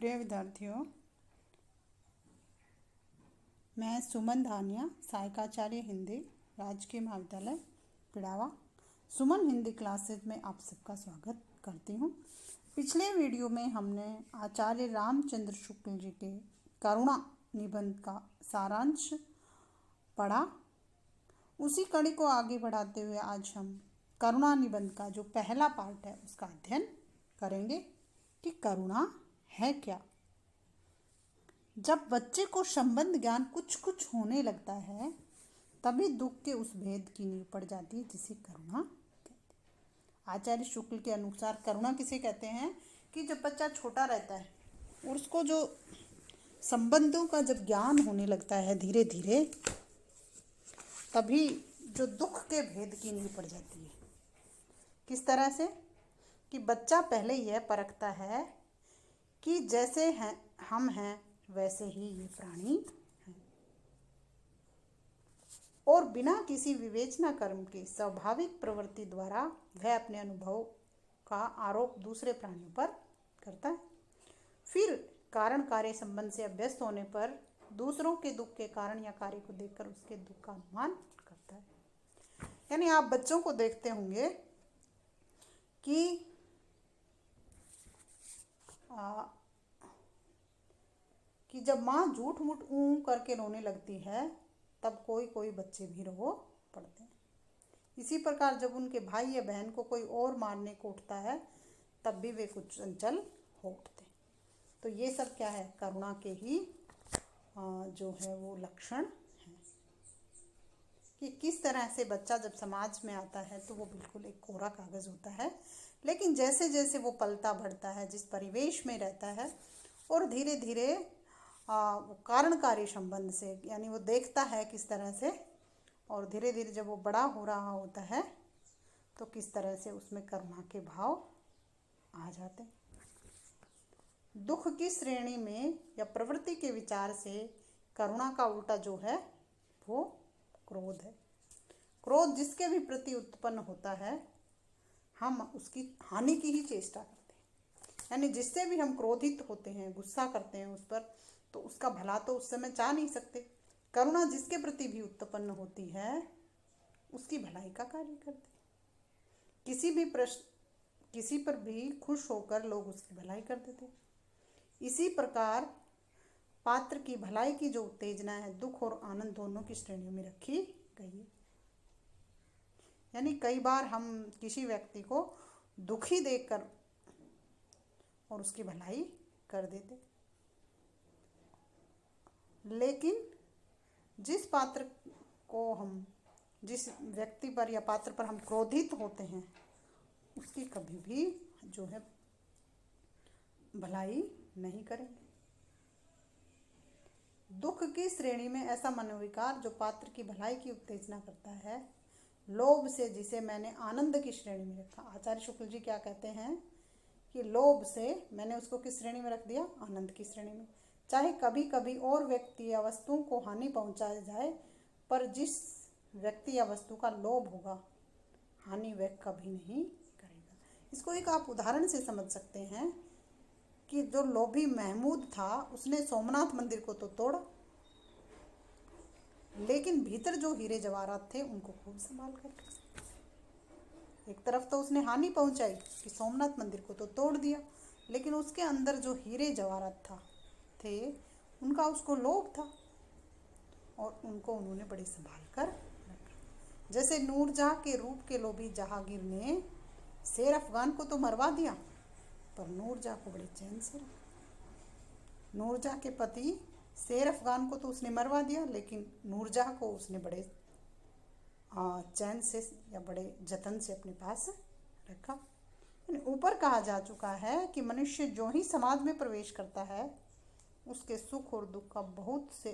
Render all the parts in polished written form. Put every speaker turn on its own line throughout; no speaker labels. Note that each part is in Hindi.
प्रिय विद्यार्थियों, मैं सुमन धानिया, सहायकाचार्य हिंदी, राजकीय महाविद्यालय पिड़ावा, सुमन हिंदी क्लासेज में आप सबका स्वागत करती हूँ। पिछले वीडियो में हमने आचार्य रामचंद्र शुक्ल जी के करुणा निबंध का सारांश पढ़ा। उसी कड़ी को आगे बढ़ाते हुए आज हम करुणा निबंध का जो पहला पार्ट है उसका अध्ययन करेंगे कि करुणा है क्या। जब बच्चे को संबंध ज्ञान कुछ कुछ होने लगता है तभी दुख के उस भेद की नींव पड़ जाती है जिसे करुणा कहते हैं। आचार्य शुक्ल के अनुसार करुणा किसे कहते हैं कि जब बच्चा छोटा रहता है और उसको जो संबंधों का जब ज्ञान होने लगता है धीरे धीरे, तभी जो दुख के भेद की नींव पड़ जाती है। किस तरह से कि बच्चा पहले यह परखता है कि जैसे हैं हम हैं वैसे ही ये प्राणी हैं, और बिना किसी विवेचना कर्म के स्वाभाविक प्रवृत्ति द्वारा वह अपने अनुभव का आरोप दूसरे प्राणियों पर करता है। फिर कारण कार्य संबंध से अभ्यस्त होने पर दूसरों के दुख के कारण या कार्य को देखकर उसके दुख का अनुमान करता है। यानी आप बच्चों को देखते होंगे कि जब माँ झूठ मूठ ऊँ करके रोने लगती है तब कोई कोई बच्चे भी रो पड़ते हैं। इसी प्रकार जब उनके भाई या बहन को कोई और मारने को उठता है तब भी वे कुछ चंचल हो उठते हैं। तो ये सब क्या है, करुणा के ही जो है वो लक्षण है कि किस तरह से बच्चा जब समाज में आता है तो वो बिल्कुल एक कोरा कागज होता है, लेकिन जैसे जैसे वो पलता बढ़ता है, जिस परिवेश में रहता है और धीरे धीरे कारणकारी संबंध से, यानी वो देखता है किस तरह से, और धीरे धीरे जब वो बड़ा हो रहा होता है तो किस तरह से उसमें करुणा के भाव आ जाते हैं। दुख की श्रेणी में या प्रवृत्ति के विचार से करुणा का उल्टा जो है वो क्रोध है। क्रोध जिसके भी प्रति उत्पन्न होता है हम उसकी हानि की ही चेष्टा करते हैं। यानी जिससे भी हम क्रोधित होते हैं, गुस्सा करते हैं उस पर, तो उसका भला तो उस समय चाह नहीं सकते। करुणा जिसके प्रति भी उत्पन्न होती है उसकी भलाई का कार्य करते हैं। किसी पर भी खुश होकर लोग उसकी भलाई कर देते हैं। इसी प्रकार पात्र की भलाई की जो उत्तेजना है दुख और आनंद दोनों की श्रेणियों में रखी गई है। यानी कई बार हम किसी व्यक्ति को दुखी देखकर और उसकी भलाई कर देते, लेकिन जिस व्यक्ति पर या पात्र पर हम क्रोधित होते हैं उसकी कभी भी जो है भलाई नहीं करेंगे। दुख की श्रेणी में ऐसा मनोविकार जो पात्र की भलाई की उत्तेजना करता है, लोभ से जिसे मैंने आनंद की श्रेणी में रखा। आचार्य शुक्ल जी क्या कहते हैं कि लोभ से मैंने उसको किस श्रेणी में रख दिया, आनंद की श्रेणी में। चाहे कभी कभी और व्यक्ति या वस्तुओं को हानि पहुंचाया जाए, पर जिस व्यक्ति या वस्तु का लोभ होगा हानि वह कभी नहीं करेगा। इसको एक आप उदाहरण से समझ सकते हैं कि जो लोभी महमूद था उसने सोमनाथ मंदिर को तो तोड़ा, लेकिन भीतर जो हीरे जवाहरात थे उनको खूब संभाल कर रखा। एक तरफ तो उसने हानि पहुंचाई कि सोमनाथ मंदिर को तो तोड़ दिया, लेकिन उसके अंदर जो हीरे जवाहरात थे उनका उसको लोभ था और उनको उन्होंने बड़े संभाल कर रखा। जैसे नूरजहां के रूप के लोभी जहांगीर ने शेर अफगान को तो मरवा दिया, पर नूरजहां को बड़े चैन से रखा। नूरजहां के पति शेर अफगान को तो उसने मरवा दिया, लेकिन नूरजहां को उसने बड़े चैन से या बड़े जतन से अपने पास रखा। ऊपर कहा जा चुका है कि मनुष्य जो ही समाज में प्रवेश करता है उसके सुख और दुख का बहुत से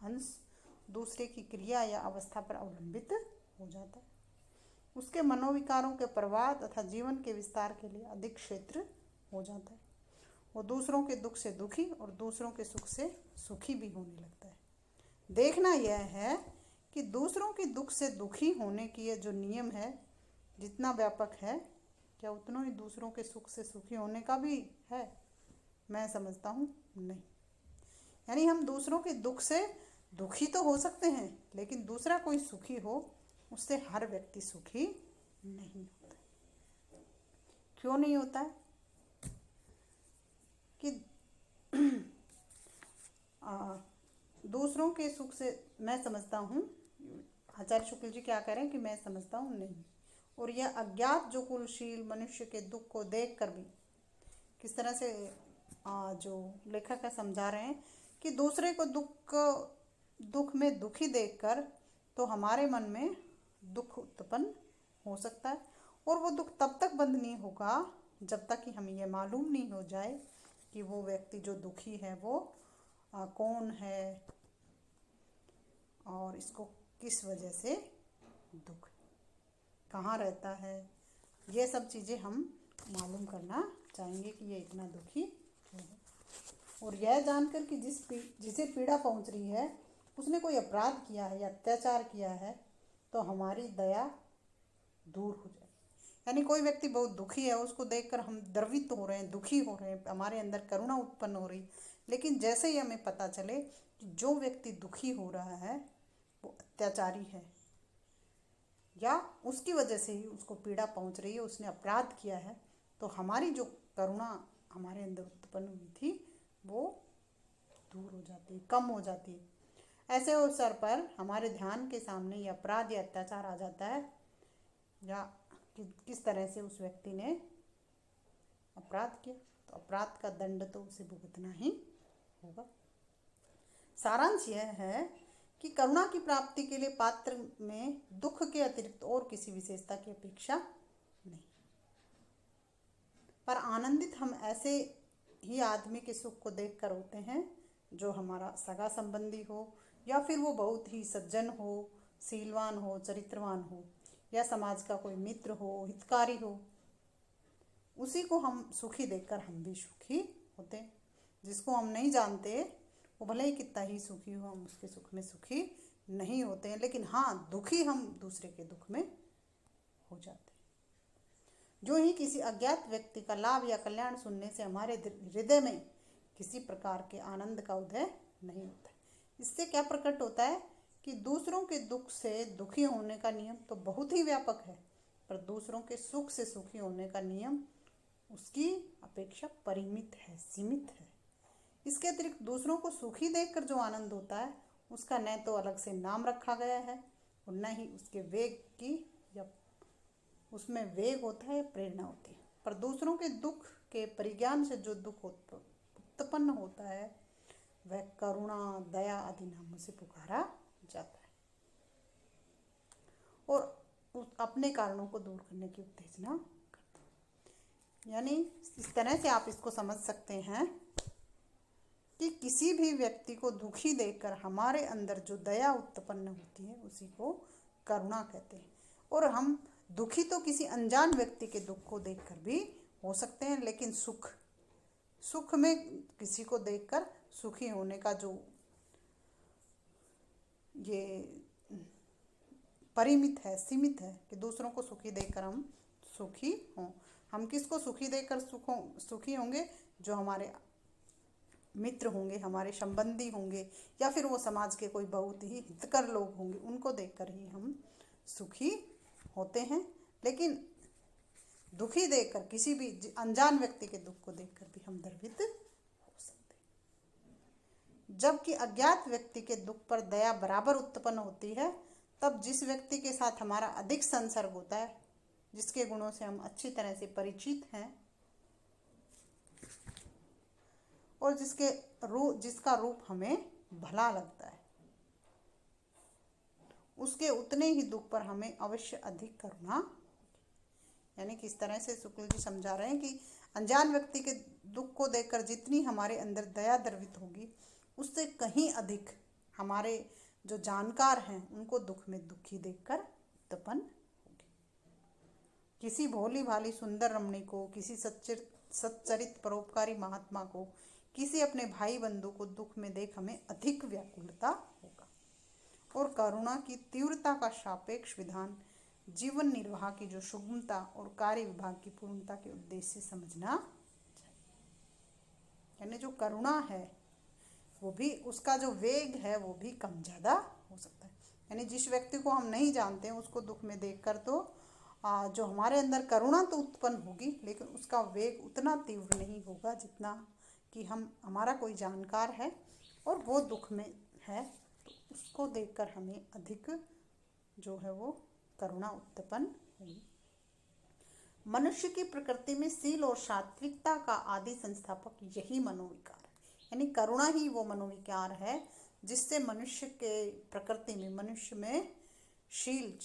अंश दूसरे की क्रिया या अवस्था पर अवलंबित हो जाता है। उसके मनोविकारों के प्रवाह तथा जीवन के विस्तार के लिए अधिक क्षेत्र हो जाता है। वो दूसरों के दुख से दुखी और दूसरों के सुख से सुखी भी होने लगता है। देखना यह है कि दूसरों के दुख से दुखी होने की यह जो नियम है जितना व्यापक है, क्या उतना ही दूसरों के सुख से सुखी होने का भी है। मैं समझता हूँ नहीं। यानी हम दूसरों के दुख से दुखी तो हो सकते हैं, लेकिन दूसरा कोई सुखी हो उससे हर व्यक्ति सुखी नहीं होता। क्यों नहीं होता है? कि दूसरों के सुख से मैं समझता हूँ, आचार्य शुक्ल जी क्या करें कि मैं समझता हूँ नहीं। और यह अज्ञात जो कुलशील मनुष्य के दुख को देख कर भी किस तरह से जो लेखक है समझा रहे हैं कि दूसरे को दुख में दुखी देखकर तो हमारे मन में दुख उत्पन्न हो सकता है, और वो दुख तब तक बंद नहीं होगा जब तक कि हमें ये मालूम नहीं हो जाए कि वो व्यक्ति जो दुखी है वो कौन है और इसको किस वजह से दुख, कहाँ रहता है। ये सब चीज़ें हम मालूम करना चाहेंगे कि ये इतना दुखी क्यों है। और यह जानकर कि जिसे पीड़ा पहुंच रही है उसने कोई अपराध किया है या अत्याचार किया है तो हमारी दया दूर हो जाए। यानी कोई व्यक्ति बहुत दुखी है, उसको देखकर हम द्रवित हो रहे हैं, दुखी हो रहे हैं, हमारे अंदर करुणा उत्पन्न हो रही, लेकिन जैसे ही हमें पता चले कि जो व्यक्ति दुखी हो रहा है वो अत्याचारी है या उसकी वजह से ही उसको पीड़ा पहुंच रही है, उसने अपराध किया है, तो हमारी जो करुणा हमारे अंदर उत्पन्न हुई थी वो दूर हो जाती है, कम हो जाती है। ऐसे अवसर पर हमारे ध्यान के सामने ये अपराध या अत्याचार आ जाता है या किस तरह से उस व्यक्ति ने अपराध किया, तो अपराध का दंड तो उसे भुगतना ही होगा। सारांश यह है कि करुणा की प्राप्ति के लिए पात्र में दुख के अतिरिक्त और किसी विशेषता की अपेक्षा नहीं, पर आनंदित हम ऐसे ही आदमी के सुख को देखकर होते हैं जो हमारा सगा संबंधी हो या फिर वो बहुत ही सज्जन हो, सीलवान हो, चरित्रवान हो, या समाज का कोई मित्र हो, हितकारी हो, उसी को हम सुखी देखकर हम भी सुखी होते हैं। जिसको हम नहीं जानते वो भले ही कितना ही सुखी हो, हम उसके सुख में सुखी नहीं होते हैं, लेकिन हाँ दुखी हम दूसरे के दुख में हो जाते हैं। जो ही किसी अज्ञात व्यक्ति का लाभ या कल्याण सुनने से हमारे हृदय में किसी प्रकार के आनंद का उदय नहीं होता है। इससे क्या प्रकट होता है कि दूसरों के दुख से दुखी होने का नियम तो बहुत ही व्यापक है, पर दूसरों के सुख से सुखी होने का नियम उसकी अपेक्षा परिमित है, सीमित है। इसके अतिरिक्त दूसरों को सुखी देखकर जो आनंद होता है उसका न तो अलग से नाम रखा गया है और न ही उसके वेग की या उसमें वेग होता है या प्रेरणा होती है, पर दूसरों के दुख के परिज्ञान से जो दुख उत्पन्न होता है वह करुणा, दया आदि नामों से पुकारा जाता है और अपने कारणों को दूर करने की उत्तेजना करता है। यानी इस तरह से आप इसको समझ सकते हैं कि किसी भी व्यक्ति को दुखी देखकर हमारे अंदर जो दया उत्पन्न होती है उसी को करुणा कहते हैं। और हम दुखी तो किसी अनजान व्यक्ति के दुख को देखकर भी हो सकते हैं, लेकिन सुख में किसी को देखकर सुखी होने का जो ये परिमित है, सीमित है कि दूसरों को सुखी देखकर हम सुखी हों। हम किसको सुखी देखकर सुखी होंगे? जो हमारे मित्र होंगे, हमारे संबंधी होंगे, या फिर वो समाज के कोई बहुत ही हितकर लोग होंगे, उनको देखकर ही हम सुखी होते हैं। लेकिन दुखी देखकर किसी भी अनजान व्यक्ति के दुख को देखकर भी हम द्रवित हो सकते हैं। जबकि अज्ञात व्यक्ति के दुख पर दया बराबर उत्पन्न होती है तब जिस व्यक्ति के साथ हमारा अधिक संसर्ग होता है, जिसके गुणों से हम अच्छी तरह से परिचित हैं और जिसका रूप हमें भला लगता है, उसके उतने ही दुख पर हमें अवश्य अधिक करुणा। यानी किस तरह से शुक्ल जी समझा रहे हैं कि अनजान व्यक्ति के दुख को देखकर जितनी हमारे अंदर दया द्रवित होगी उससे कहीं अधिक हमारे जो जानकार हैं उनको दुख में दुखी देखकर उत्पन्न होगी। किसी भोली भाली सुंदर रमणी को, किसी सच्चरित परोपकारी महात्मा को, किसी अपने भाई बंधु को दुख में देख हमें अधिक व्याकुलता होगा। और करुणा की तीव्रता का सापेक्ष विधान जीवन निर्वाह की जो सुगमता और कार्य विभाग की पूर्णता के उद्देश्य से समझना चाहिए। यानी जो करुणा है वो भी, उसका जो वेग है वो भी कम ज़्यादा हो सकता है। यानी जिस व्यक्ति को हम नहीं जानते हैं उसको दुख में देखकर तो जो हमारे अंदर करुणा तो उत्पन्न होगी, लेकिन उसका वेग उतना तीव्र नहीं होगा जितना कि हमारा कोई जानकार है और वो दुख में है, तो उसको देखकर हमें अधिक जो है वो करुणा उत्पन्न होगी। मनुष्य की प्रकृति में शील और सात्विकता का आदि संस्थापक यही मनोविकार है। यानी करुणा ही वो मनोविकार है जिससे मनुष्य के प्रकृति में, मनुष्य में शील,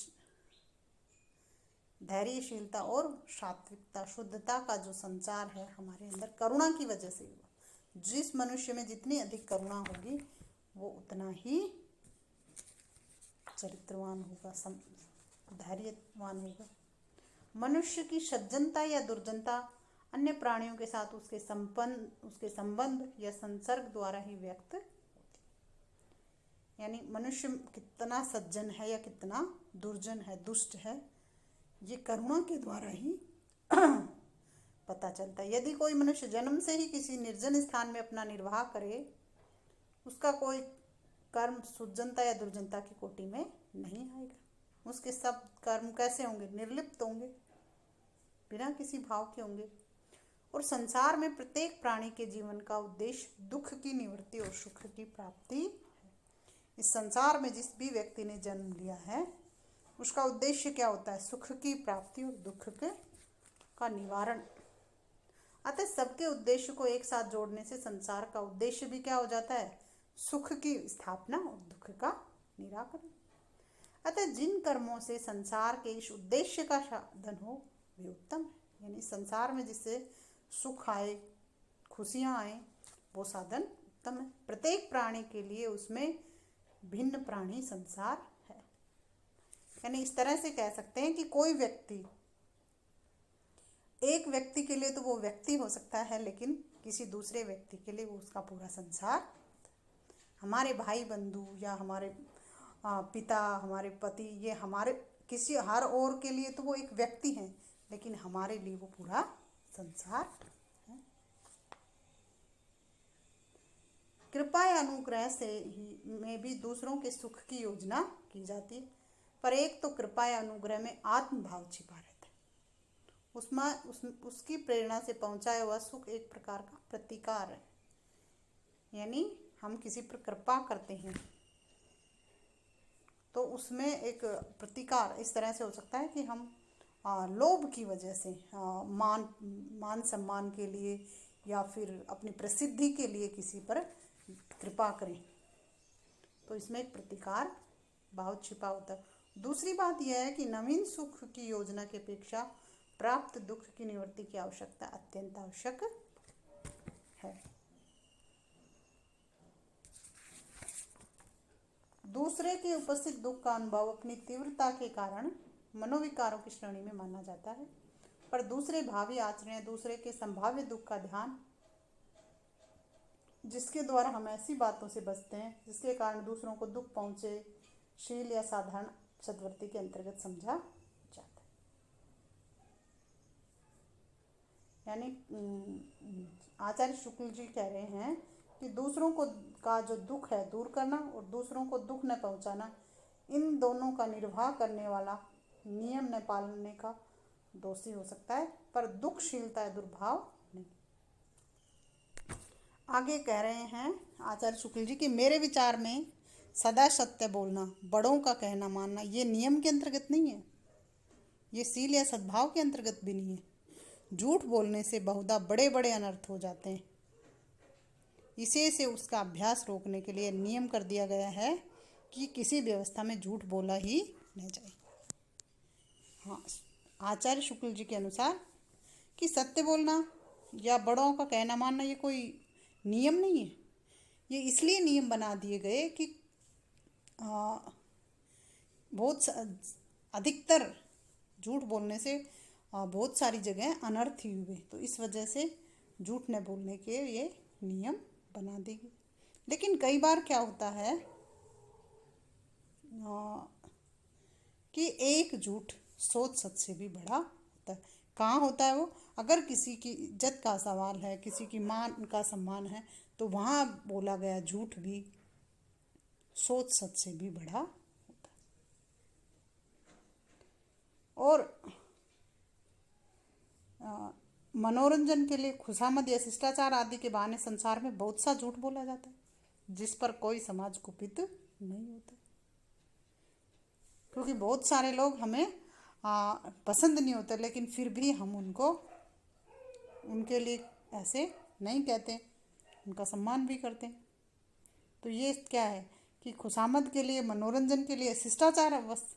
धैर्यशीलता और सात्विकता, शुद्धता का जो संचार है हमारे अंदर करुणा की वजह से हुआ। जिस मनुष्य में जितनी अधिक करुणा होगी वो उतना ही चरित्रवान होगा, धैर्यवान होगा। मनुष्य की सज्जनता या दुर्जनता अन्य प्राणियों के साथ उसके संबंध या संसर्ग द्वारा ही व्यक्त होती। यानी मनुष्य कितना सज्जन है या कितना दुर्जन है, दुष्ट है, ये करुणा के द्वारा ही पता चलता है। यदि कोई मनुष्य जन्म से ही किसी निर्जन स्थान में अपना निर्वाह करे, उसका कोई कर्म सुजनता या दुर्जनता की कोटि में नहीं आएगा। उसके सब कर्म कैसे होंगे? निर्लिप्त होंगे, बिना किसी भाव के होंगे। और संसार में प्रत्येक प्राणी के जीवन का उद्देश्य दुख की निवृत्ति और सुख की प्राप्ति है। इस संसार में जिस भी व्यक्ति ने जन्म लिया है उसका उद्देश्य क्या होता है? सुख की प्राप्ति और दुख का निवारण। अतः सबके उद्देश्य को एक साथ जोड़ने से संसार का उद्देश्य भी क्या हो जाता है? सुख की स्थापना और दुख का निराकरण। अतः जिन कर्मों से संसार के इस उद्देश्य का साधन हो वे उत्तम है। यानी संसार में जिससे सुख आए, खुशियाँ आए, वो साधन उत्तम है। प्रत्येक प्राणी के लिए उसमें भिन्न प्राणी संसार है। यानी इस तरह से कह सकते हैं कि कोई व्यक्ति, एक व्यक्ति के लिए तो वो व्यक्ति हो सकता है, लेकिन किसी दूसरे व्यक्ति के लिए वो उसका पूरा संसार। हमारे भाई बंधु या हमारे पिता, हमारे पति, ये हमारे किसी हर और के लिए तो वो एक व्यक्ति हैं, लेकिन हमारे लिए वो पूरा संसार है। कृपा या अनुग्रह से ही में भी दूसरों के सुख की योजना की जाती है, पर एक तो कृपा या अनुग्रह में आत्मभाव छिपा रहता है। उसकी प्रेरणा से पहुंचाया हुआ सुख एक प्रकार का प्रतिकार है। यानी हम किसी पर कृपा करते हैं तो उसमें एक प्रतिकार इस तरह से हो सकता है कि हम लोभ की वजह से, मान सम्मान के लिए या फिर अपनी प्रसिद्धि के लिए किसी पर कृपा करें, तो इसमें एक प्रतिकार भाव छिपा होता है। दूसरी बात यह है कि नवीन सुख की योजना की अपेक्षा प्राप्त दुख की निवृत्ति की आवश्यकता अत्यंत आवश्यक है। दूसरे के उपस्थित दुख का अनुभव अपनी तीव्रता के कारण मनोविकारों की श्रेणी में माना जाता है, पर दूसरे भावी आचरण या दूसरे के संभाव्य दुख का ध्यान, जिसके द्वारा हम ऐसी बातों से बचते हैं जिसके कारण दूसरों को दुख पहुंचे, शील या साधारण सद्वृत्ति के अंतर्गत समझा जाता है। यानी आचार्य शुक्ल जी कह रहे हैं कि दूसरों को का जो दुख है दूर करना और दूसरों को दुख न पहुंचाना, इन दोनों का निर्वाह करने वाला नियम न पालने का दोषी हो सकता है, पर दुखशीलता या दुर्भाव नहीं। आगे कह रहे हैं आचार्य शुक्ल जी कि मेरे विचार में सदा सत्य बोलना, बड़ों का कहना मानना, ये नियम के अंतर्गत नहीं है, ये शील या सद्भाव के अंतर्गत भी नहीं है। झूठ बोलने से बहुधा बड़े बड़े अनर्थ हो जाते हैं। इसे से उसका अभ्यास रोकने के लिए नियम कर दिया गया है कि किसी व्यवस्था में झूठ बोला ही न जाए। हाँ, आचार्य शुक्ल जी के अनुसार कि सत्य बोलना या बड़ों का कहना मानना ये कोई नियम नहीं है। ये इसलिए नियम बना दिए गए कि बहुत अधिकतर झूठ बोलने से बहुत सारी जगह अनर्थ ही हुए, तो इस वजह से झूठ न बोलने के ये नियम बना देगी। लेकिन कई बार क्या होता है कि एक झूठ 100 सच से भी बड़ा होता है। कहाँ होता है वो? अगर किसी की इज्जत का सवाल है, किसी की मान का सम्मान है, तो वहाँ बोला गया झूठ भी सोच सच से भी बड़ा होता है। और मनोरंजन के लिए खुशामद या शिष्टाचार आदि के बहाने संसार में बहुत सा झूठ बोला जाता है जिस पर कोई समाज कुपित नहीं होता, क्योंकि बहुत सारे लोग हमें पसंद नहीं होते, लेकिन फिर भी हम उनके लिए ऐसे नहीं कहते, उनका सम्मान भी करते हैं। तो ये क्या है कि खुशामद के लिए, मनोरंजन के लिए, शिष्टाचार अवस्था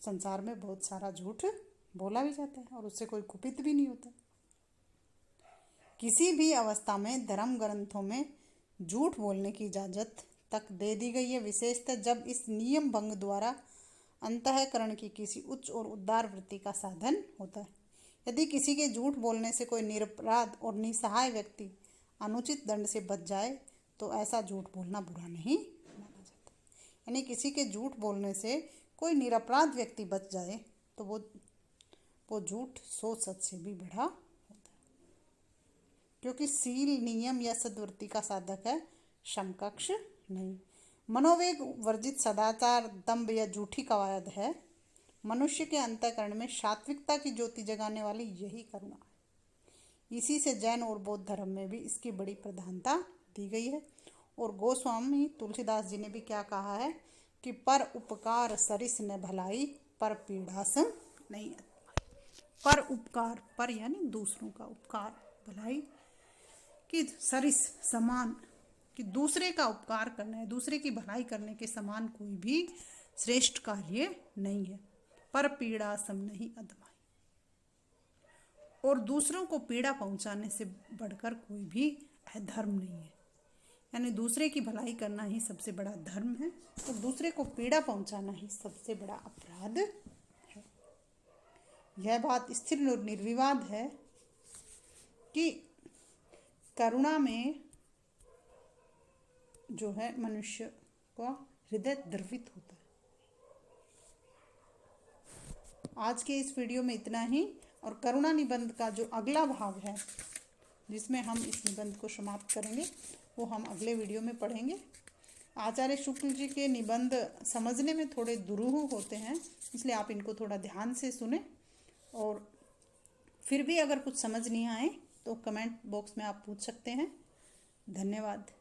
संसार में बहुत सारा झूठ बोला भी जाता है और उससे कोई कुपित भी नहीं होता। किसी भी अवस्था में धर्म ग्रंथों में झूठ बोलने की इजाजत तक दे दी गई है, विशेषतः जब इस नियम भंग द्वारा अंतःकरण की किसी उच्च और उदार वृत्ति का साधन होता है। यदि किसी के झूठ बोलने से कोई निरपराध और निसहाय व्यक्ति अनुचित दंड से बच जाए तो ऐसा झूठ बोलना बुरा नहीं माना जाता। यानी किसी के झूठ बोलने से कोई निरपराध व्यक्ति बच जाए तो वो झूठ सोच सच से भी बड़ा होता है, क्योंकि सील, नियम या सद्वृत्ति का साधक है, समकक्ष नहीं। मनोवेग वर्जित सदाचार, दंभ या झूठी कवायद है। मनुष्य के अंतःकरण में सात्विकता की ज्योति जगाने वाली यही करुणा है। इसी से जैन और बौद्ध धर्म में भी इसकी बड़ी प्रधानता दी गई है। और गोस्वामी तुलसीदास जी ने भी क्या कहा है कि पर उपकार सरिस न भलाई, पर पीड़ास नहीं। पर उपकार, पर यानी दूसरों का, उपकार भलाई कि सरिस समान, कि दूसरे का उपकार करना है, दूसरे की भलाई करने के समान कोई भी श्रेष्ठ कार्य नहीं है। पर पीड़ा सम नहीं अधमाई, और दूसरों को पीड़ा पहुंचाने से बढ़कर कोई भी अधर्म नहीं है। यानी दूसरे की भलाई करना ही सबसे बड़ा धर्म है और दूसरे को पीड़ा पहुंचाना ही सबसे बड़ा अपराध है। यह बात स्थिर और निर्विवाद है कि करुणा में जो है मनुष्य का हृदय द्रवित होता है। आज के इस वीडियो में इतना ही, और करुणा निबंध का जो अगला भाग है जिसमें हम इस निबंध को समाप्त करेंगे वो हम अगले वीडियो में पढ़ेंगे। आचार्य शुक्ल जी के निबंध समझने में थोड़े दुरूह होते हैं, इसलिए आप इनको थोड़ा ध्यान से सुने, और फिर भी अगर कुछ समझ नहीं आए तो कमेंट बॉक्स में आप पूछ सकते हैं। धन्यवाद।